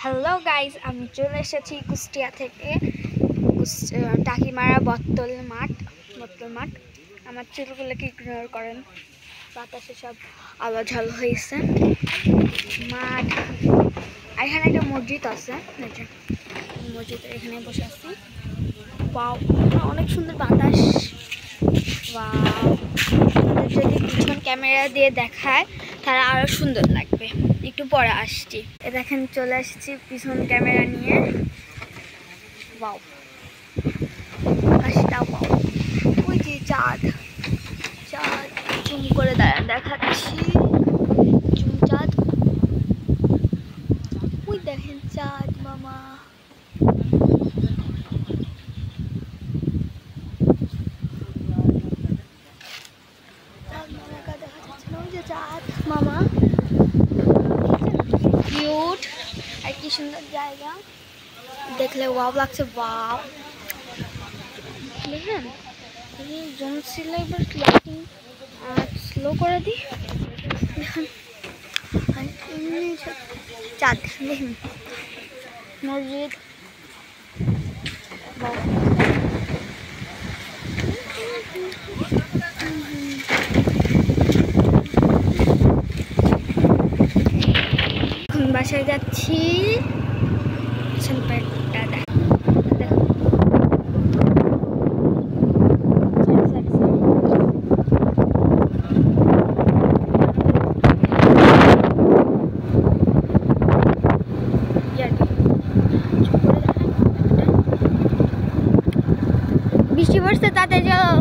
Hello guys, আমি চলে এসেছি কুষ্টিয়া থেকে টাকিমারা বত্তল মাঠ। আমার চুলগুলোকে ইগনোর করেন, বাতাসে সব আলোঝাল হয়েছে। মাঠ, এখানে একটা মসজিদ আছে, মসজিদের এখানে বসে আছি। অনেক সুন্দর বাতাস। যদি পিছন ক্যামেরা দিয়ে দেখায় তাহলে আরো সুন্দর লাগবে। একটু পরে আসছি। দেখেন চলে আসছি পিছন ক্যামেরা নিয়ে। ওয়াও, আকাশটা ওয়াও। ওই যে চাঁদ জুম করে দেখাচ্ছি। চাঁদ, ওই দেখেন চাঁদ মামা। চাঁদ মামা কিউট, আর কি সুন্দর জায়গা, দেখলে ওয়াও লাগছে। ওয়াও, দেখেন জুম ছিল, এবার লাইটিং স্লো করে দিই। দেখুন চাঁদ, দেখুন মসজিদ। বাসায় যাচ্ছি। বৃষ্টি পড়ছে, তাতে যাও।